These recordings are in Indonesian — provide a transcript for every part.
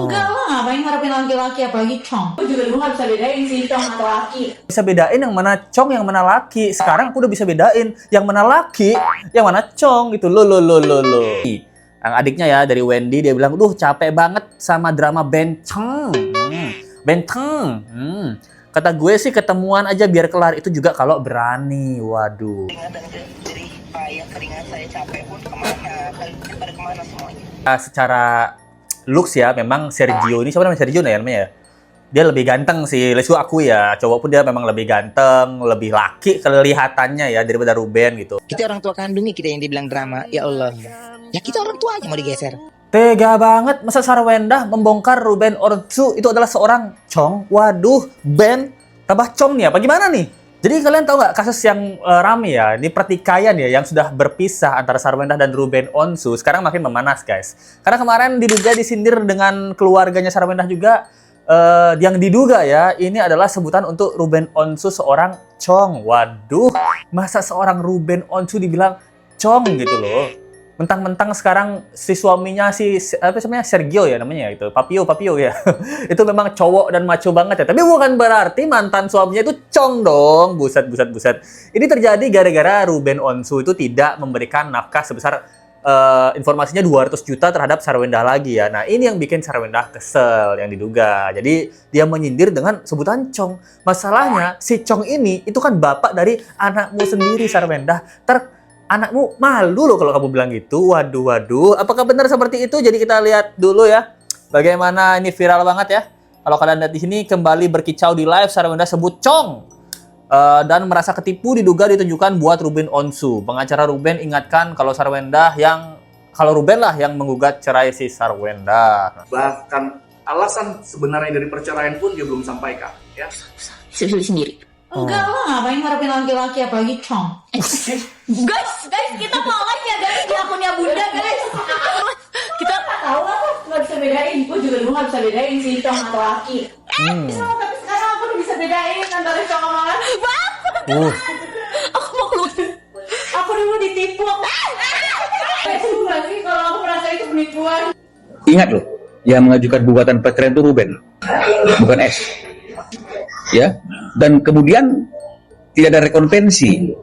Enggak lah, ngapain ngarepin laki-laki apalagi Chong. Aku juga dulu gak bisa bedain sih Chong atau laki. Bisa bedain yang mana Chong, yang mana laki. Sekarang aku udah bisa bedain yang mana laki, yang mana Chong gitu. Lo. Yang adiknya ya dari Wendy, dia bilang, duh capek banget sama drama Benteng. Benteng. Kata gue sih ketemuan aja biar kelar. Itu juga kalau berani. Waduh. Jadi payah keringat saya capek pun kemana? Kalian pada kemana semuanya? Secara looks ya, memang Sergio ini, siapa namanya Sergio namanya ya? Dia lebih ganteng sih, let's go aku ya. Cowok pun dia memang lebih ganteng, lebih laki kelihatannya ya daripada Ruben gitu. Kita orang tua kandungnya kita yang dibilang drama. Ya Allah. Ya kita orang tua aja mau digeser. Tega banget, masa Sarwendah membongkar Ruben Onsu itu adalah seorang Chong? Waduh, Ben tambah Chong nih apa gimana nih? Jadi kalian tahu nggak kasus yang rame ya, ini pertikaian ya yang sudah berpisah antara Sarwendah dan Ruben Onsu sekarang makin memanas guys. Karena kemarin diduga disindir dengan keluarganya Sarwendah juga, yang diduga ya ini adalah sebutan untuk Ruben Onsu seorang Chong. Waduh, masa seorang Ruben Onsu dibilang Chong gitu loh. Mentang-mentang sekarang si suaminya apa namanya Sergio ya namanya ya itu Papio ya itu memang cowok dan macho banget ya, tapi bukan berarti mantan suaminya itu Chong dong. Buset. Ini terjadi gara-gara Ruben Onsu itu tidak memberikan nafkah sebesar informasinya 200 juta terhadap Sarwendah lagi ya. Nah ini yang bikin Sarwendah kesel yang diduga, jadi dia menyindir dengan sebutan Chong. Masalahnya si Chong ini itu kan bapak dari anakmu sendiri Sarwendah. Anakmu malu loh kalau kamu bilang gitu. Waduh. Apakah benar seperti itu? Jadi kita lihat dulu ya. Bagaimana ini viral banget ya. Kalau kalian lihat di sini kembali berkicau di live Sarwendah sebut Chong. Dan merasa ketipu diduga ditujukan buat Ruben Onsu. Pengacara Ruben ingatkan kalau Ruben lah yang menggugat cerai si Sarwendah. Bahkan alasan sebenarnya dari perceraian pun dia belum sampaikan ya. Sendiri. Enggak lah, ngapain ngarepin laki-laki apalagi Chong. Guys, kita mau aja guys di akunnya Bunda guys. Kita tahu aku nggak bisa bedain. Gue juga dulu nggak bisa bedain sih Chong atau laki. Tapi sekarang aku udah bisa bedain antara Chong sama laki. Aku mau keluar. Aku dulu ditipu. Seru nggak sih kalau aku merasa itu penipuan? Ingat loh, yang mengajukan gugatan perceraian itu Ruben, bukan S. Ya, dan kemudian tidak ada rekonvensi,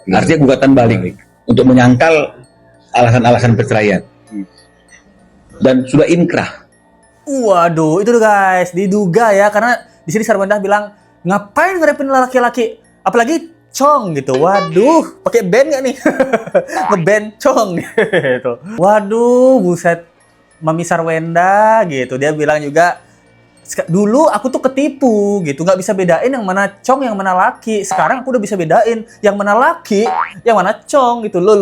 artinya gugatan balik untuk menyangkal alasan-alasan perceraian, dan sudah inkrah. Waduh, itu tuh guys, diduga ya, karena di sini Sarwendah bilang ngapain ngarepin laki-laki, apalagi Chong gitu. Waduh, pakai band nggak nih? Ngeband Chong gitu. Waduh, buset, Mami Sarwendah gitu. Dia bilang juga, dulu aku tuh ketipu gitu, nggak bisa bedain yang mana Chong, yang mana laki. Sekarang aku udah bisa bedain yang mana laki, yang mana Chong gitu. Lo.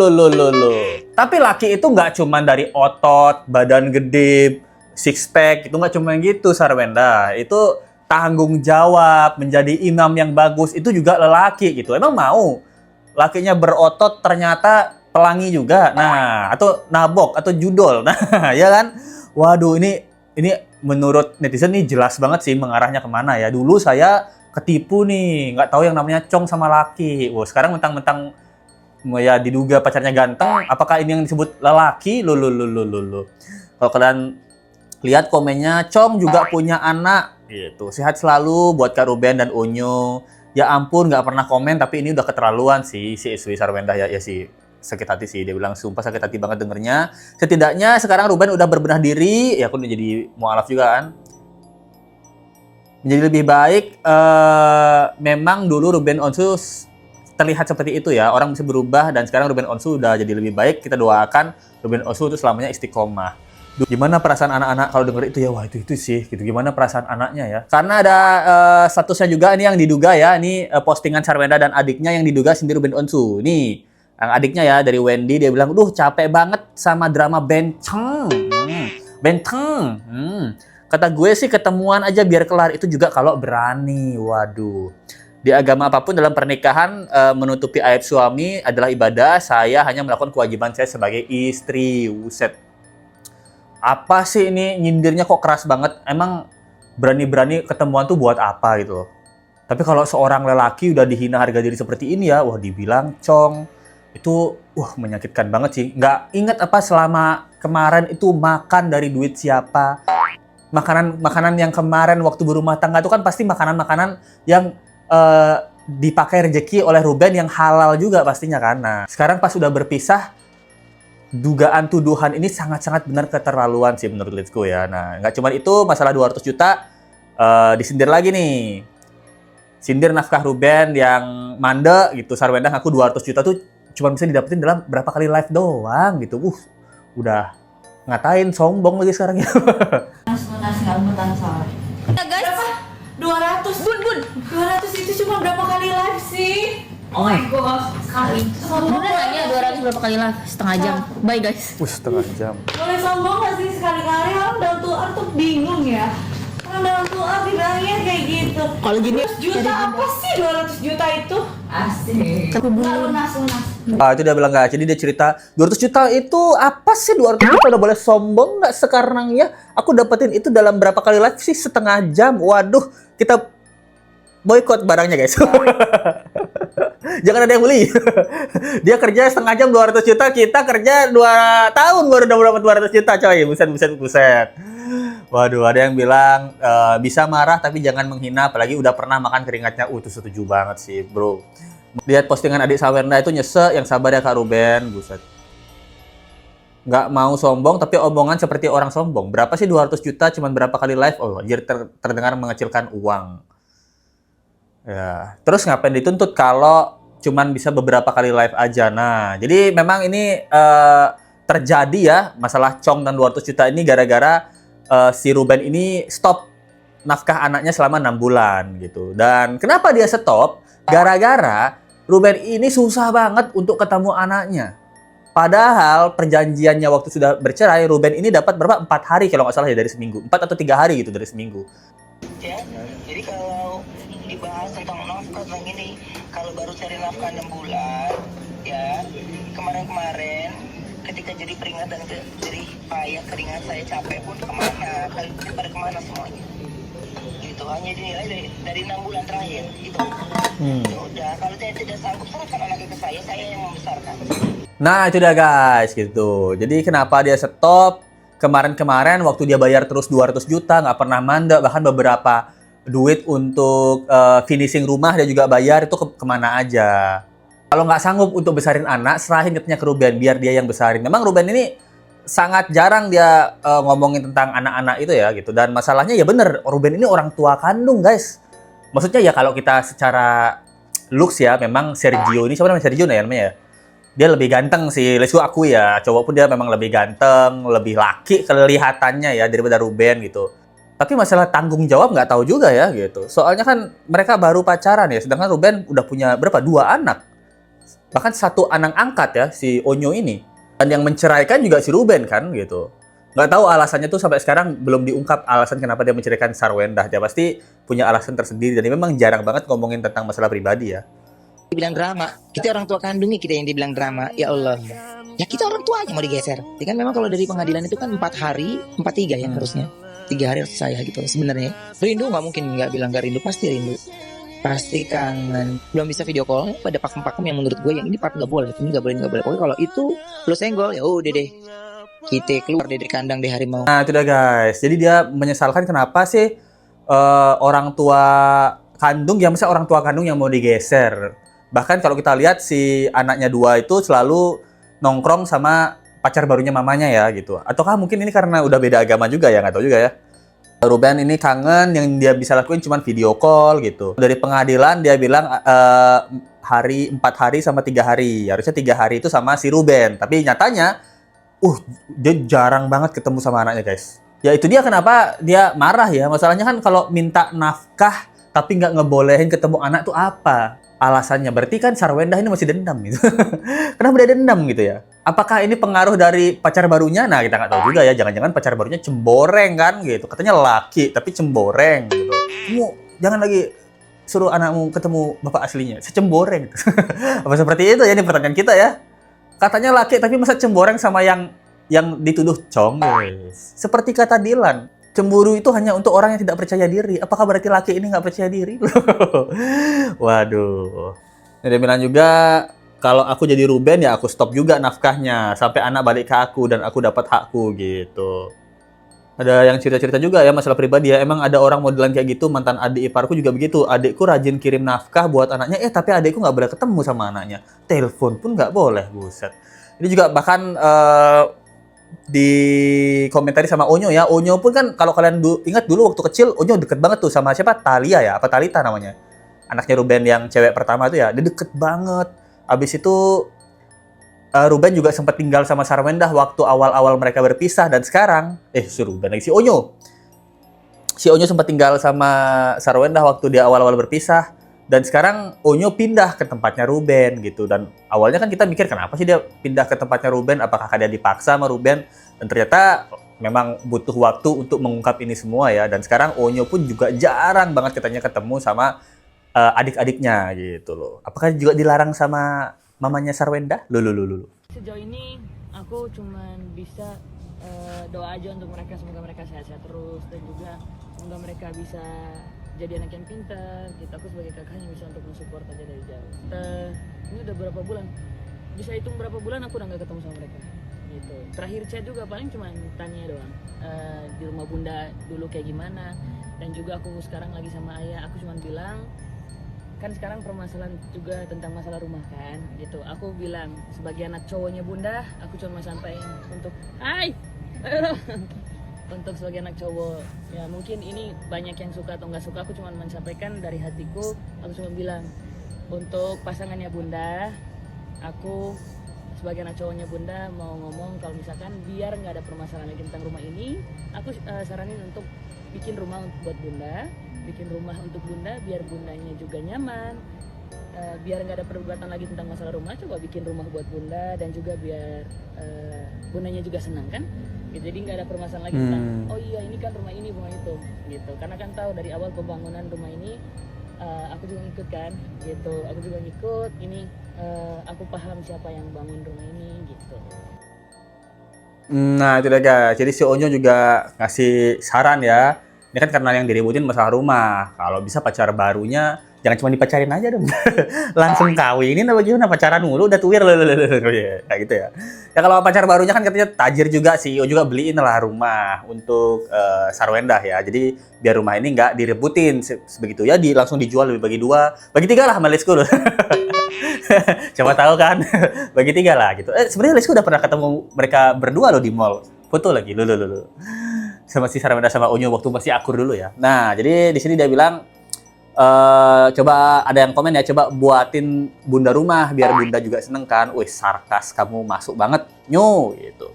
Tapi laki itu nggak cuma dari otot, badan gede, six pack, itu nggak cuma gitu Sarwendah. Itu tanggung jawab, menjadi imam yang bagus itu juga lelaki gitu. Emang mau lakinya berotot ternyata pelangi juga, nah atau nabok atau judol, nah ya kan. Waduh, ini menurut netizen nih jelas banget sih mengarahnya kemana ya. Dulu saya ketipu nih, nggak tahu yang namanya Chong sama laki. Wah, sekarang mentang-mentang ya diduga pacarnya ganteng, apakah ini yang disebut lelaki? Lo. Kalau kalian lihat komennya, Chong juga punya anak gitu. Sehat selalu buat Kak Ruben dan Unyu. Ya ampun, nggak pernah komen, tapi ini udah keterlaluan sih si Iswi Sarwendah ya sih. Sakit hati sih, dia bilang sumpah sakit hati banget dengernya. Setidaknya sekarang Ruben udah berbenah diri, ya aku udah jadi mualaf juga kan. Menjadi lebih baik. Memang dulu Ruben Onsu terlihat seperti itu ya, orang bisa berubah dan sekarang Ruben Onsu udah jadi lebih baik. Kita doakan Ruben Onsu itu selamanya istiqomah. Gimana perasaan anak-anak kalau denger itu ya? Wah itu sih gitu. Gimana perasaan anaknya ya? Karena ada statusnya juga ini yang diduga ya, ini postingan Sarwendah dan adiknya yang diduga sindir Ruben Onsu. Nih yang adiknya ya dari Wendy, dia bilang, duh capek banget sama drama Benteng. Kata gue sih ketemuan aja biar kelar. Itu juga kalau berani. Waduh. Di agama apapun dalam pernikahan, menutupi aib suami adalah ibadah. Saya hanya melakukan kewajiban saya sebagai istri. Buset. Apa sih ini nyindirnya kok keras banget? Emang berani-berani ketemuan tuh buat apa gitu loh. Tapi kalau seorang lelaki udah dihina harga diri seperti ini ya, wah dibilang Chong. Itu menyakitkan banget sih. Nggak ingat apa selama kemarin itu makan dari duit siapa. makanan yang kemarin waktu berumah tangga itu kan pasti makanan-makanan yang dipakai rezeki oleh Ruben yang halal juga pastinya kan. Nah, sekarang pas sudah berpisah, dugaan tuduhan ini sangat-sangat benar keterlaluan sih menurut Let's Go ya. Nah, nggak cuma itu, masalah 200 juta disindir lagi nih. Sindir nafkah Ruben yang mandek gitu. Sarwenda ngaku 200 juta tuh cuma bisa didapetin dalam berapa kali live doang gitu. Udah ngatain sombong lagi sekarang ya. Lunas nggak umutan soal. Ya guys. Berapa? 200. Bun. 200 itu cuma berapa kali live sih? Oh my god, sekali. Sombong nanya 200 berapa kali live? Setengah jam. Bye guys. Setengah jam. Boleh sombong nggak sih sekali-kali? Orang dalam tuar tuh bingung ya. Orang dalam tuar dibilangnya kayak gitu. Kalau gini 200 juta apa sih 200 juta itu? Asik. Nggak lunas. Itu dia bilang nggak. Jadi dia cerita 200 juta itu apa sih 200 juta udah boleh sombong nggak sekarang ya? Aku dapetin itu dalam berapa kali live sih? Setengah jam. Waduh, kita boykot barangnya guys. Jangan ada yang beli. Dia kerja setengah jam 200 juta, kita kerja 2 tahun baru dapat 200 juta coy. Buset. Waduh, ada yang bilang bisa marah tapi jangan menghina, apalagi udah pernah makan keringatnya. Itu setuju banget sih, bro. Lihat postingan adik Sarwenda itu nyesek, yang sabar ya Kak Ruben, buset. Nggak mau sombong tapi omongan seperti orang sombong. Berapa sih 200 juta cuman berapa kali live? Oh, anjir terdengar mengecilkan uang. Ya, terus ngapain dituntut kalau cuman bisa beberapa kali live aja? Nah, jadi memang ini terjadi ya masalah Chong dan 200 juta ini gara-gara si Ruben ini stop nafkah anaknya selama 6 bulan gitu. Dan kenapa dia stop? Gara-gara Ruben ini susah banget untuk ketemu anaknya. Padahal perjanjiannya waktu sudah bercerai, Ruben ini dapat berapa? 4 hari kalau nggak salah ya dari seminggu. 4 atau 3 hari gitu dari seminggu. Ya, jadi kalau dibahas tentang nafkah tentang ini, kalau baru cari nafkah 6 bulan, ya kemarin-kemarin ketika jadi peringat dan jadi payah keringat saya capek pun kemana? Kalian pada kemana semuanya? Gitu, hanya dinilai dari 6 bulan terakhir gitu. Ya udah, kalau saya tidak sanggup serahkan anaknya ke saya yang membesarkan. Nah itu dia guys gitu. Jadi kenapa dia stop? Kemarin-kemarin waktu dia bayar terus 200 juta nggak pernah mandek, bahkan beberapa duit untuk finishing rumah dia juga bayar, itu kemana aja. Kalau nggak sanggup untuk besarin anak, serahin duitnya ke Ruben biar dia yang besarin. Memang Ruben ini sangat jarang dia ngomongin tentang anak-anak itu ya gitu. Dan masalahnya ya bener, Ruben ini orang tua kandung guys. Maksudnya ya kalau kita secara looks ya, memang Sergio ini, siapa namanya Sergio namanya ya? Dia lebih ganteng sih, let's go aku ya. Cowok pun dia memang lebih ganteng, lebih laki kelihatannya ya daripada Ruben gitu. Tapi masalah tanggung jawab nggak tahu juga ya gitu. Soalnya kan mereka baru pacaran ya, sedangkan Ruben udah punya berapa? 2 anak. Bahkan 1 anak angkat ya, si Onyo ini. Dan yang menceraikan juga si Ruben kan gitu. Nggak tahu alasannya tuh sampai sekarang belum diungkap alasan kenapa dia menceraikan Sarwenda. Dia pasti punya alasan tersendiri dan dia memang jarang banget ngomongin tentang masalah pribadi ya. Dibilang drama, kita orang tua kandungnya kita yang dibilang drama, ya Allah. Ya kita orang tua aja mau digeser. Ya kan memang kalau dari pengadilan itu kan 4 hari, 4-3 ya harusnya. 3 hari harus saya gitu sebenarnya. Rindu nggak mungkin nggak bilang nggak rindu, pasti rindu. Pasti kangen. Belum bisa video call pada pakem-pakem yang menurut gue yang ini part nggak boleh, ini nggak boleh. Pokoknya kalau itu lo senggol ya udah deh. Kita keluar dari kandang di harimau. Nah itu dah guys. Jadi dia menyesalkan kenapa sih orang tua kandung, yang misalnya orang tua kandung yang mau digeser. Bahkan kalau kita lihat si anaknya 2 itu selalu nongkrong sama pacar barunya mamanya ya gitu. Ataukah mungkin ini karena udah beda agama juga ya, nggak tahu juga ya. Ruben ini kangen, yang dia bisa lakuin cuma video call gitu. Dari pengadilan dia bilang 4 hari sama 3 hari. Harusnya 3 hari itu sama si Ruben. Tapi nyatanya dia jarang banget ketemu sama anaknya guys. Ya itu dia kenapa dia marah ya. Masalahnya kan kalau minta nafkah tapi nggak ngebolehin ketemu anak tuh apa alasannya? Berarti kan Sarwenda ini masih dendam gitu. Kenapa dia dendam gitu ya? Apakah ini pengaruh dari pacar barunya? Nah kita nggak tahu juga ya. Jangan-jangan pacar barunya cemboreng kan gitu. Katanya laki tapi cemboreng gitu. Kamu jangan lagi suruh anakmu ketemu bapak aslinya. Secemboreng gitu. Apa seperti itu ya? Ini pertanyaan kita ya. Katanya laki tapi masa cemboreng sama yang dituduh Chong guys. Seperti kata Dilan, cemburu itu hanya untuk orang yang tidak percaya diri. Apakah berarti laki ini nggak percaya diri? Waduh. Dia bilang juga, kalau aku jadi Ruben ya aku stop juga nafkahnya sampai anak balik ke aku dan aku dapat hakku gitu. Ada yang cerita-cerita juga ya masalah pribadi ya. Emang ada orang modelan kayak gitu, mantan adik iparku juga begitu. Adikku rajin kirim nafkah buat anaknya, tapi adikku nggak boleh ketemu sama anaknya. Telepon pun nggak boleh, buset. Ini juga bahkan di komentari sama Onyo ya. Onyo pun kan kalau kalian ingat dulu waktu kecil, Onyo deket banget tuh sama siapa? Thalia ya, apa Talita namanya. Anaknya Ruben yang cewek pertama tuh ya, dia deket banget. Abis itu Ruben juga sempat tinggal sama Sarwendah waktu awal-awal mereka berpisah, dan sekarang si Ruben lagi, si Onyo. Si Onyo sempat tinggal sama Sarwendah waktu dia awal-awal berpisah, dan sekarang Onyo pindah ke tempatnya Ruben gitu. Dan awalnya kan kita mikir kenapa sih dia pindah ke tempatnya Ruben, apakah dia dipaksa sama Ruben, dan ternyata memang butuh waktu untuk mengungkap ini semua ya. Dan sekarang Onyo pun juga jarang banget katanya ketemu sama adik-adiknya gitu loh. Apakah juga dilarang sama mamanya Sarwendah? Lulu. Sejauh ini aku cuman bisa doa aja untuk mereka, semoga mereka sehat-sehat terus, dan juga semoga mereka bisa jadi anak yang pintar gitu. Aku sebagai kakaknya bisa untuk mensupport aja dari jauh. Ini udah berapa bulan, bisa hitung berapa bulan aku udah gak ketemu sama mereka gitu. Terakhir chat juga paling cuma tanya doang, di rumah bunda dulu kayak gimana. Dan juga aku sekarang lagi sama ayah, aku cuma bilang, kan sekarang permasalahan juga tentang masalah rumah kan gitu. Aku bilang sebagai anak cowoknya bunda, aku cuma sampaikan untuk untuk sebagai anak cowok ya, mungkin ini banyak yang suka atau nggak suka, aku cuma menyampaikan dari hatiku. Aku cuma bilang untuk pasangannya bunda, aku sebagai anak cowoknya bunda mau ngomong kalau misalkan biar nggak ada permasalahan lagi tentang rumah ini, aku saranin untuk bikin rumah buat bunda, bikin rumah untuk bunda biar bundanya juga nyaman, biar nggak ada perdebatan lagi tentang masalah rumah. Coba bikin rumah buat bunda, dan juga biar bundanya juga senang kan gitu. Jadi nggak ada permasalahan lagi tentang oh iya ini kan rumah ini rumah itu gitu, karena kan tahu dari awal pembangunan rumah ini aku juga ngikut kan gitu. Aku juga ngikut ini, aku paham siapa yang bangun rumah ini gitu. Nah itu dia guys, jadi si Onyo juga ngasih saran ya. Ini kan karena yang diributin masalah rumah. Kalau bisa pacar barunya jangan cuma dipacarin aja dong. Langsung kawinin apa gimana, pacaran mulu udah tuwir kayak gitu ya. Ya kalau pacar barunya kan katanya tajir juga, CEO juga beliin lah rumah untuk Sarwendah ya. Jadi biar rumah ini nggak direbutin sebegitu ya, langsung dijual bagi 2, bagi 3 lah sama Lesku loh. Siapa tahu kan, bagi 3 lah gitu. Sebenarnya Lesku udah pernah ketemu mereka berdua loh di mall. Foto lagi, loh. Sama si Sarwendah sama Onyo waktu masih akur dulu ya. Nah, jadi di sini dia bilang coba ada yang komen ya, coba buatin bunda rumah biar bunda juga seneng kan. Wih, sarkas kamu masuk banget, Nyo gitu.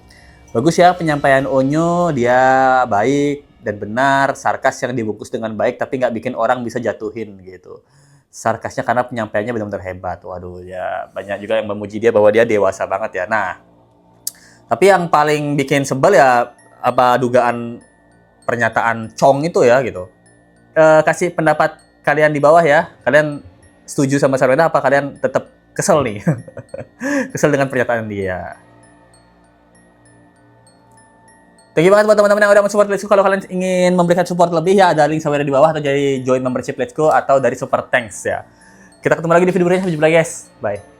Bagus ya penyampaian Onyo, dia baik dan benar, sarkas yang dibungkus dengan baik tapi nggak bikin orang bisa jatuhin gitu. Sarkasnya karena penyampaiannya benar-benar hebat. Waduh ya, banyak juga yang memuji dia bahwa dia dewasa banget ya. Nah, tapi yang paling bikin sebel ya apa dugaan pernyataan Chong itu ya gitu. Kasih pendapat kalian di bawah ya. Kalian setuju sama Sarwendah apa kalian tetap kesel nih? Kesel dengan pernyataan dia. Thank you banget buat teman-teman yang udah mensupport Let's Go. Kalau kalian ingin memberikan support lebih ya, ada link sampai di bawah, atau jadi join membership Let's Go atau dari Super Thanks ya. Kita ketemu lagi di video berikutnya. Sampai jumpa lagi guys. Bye.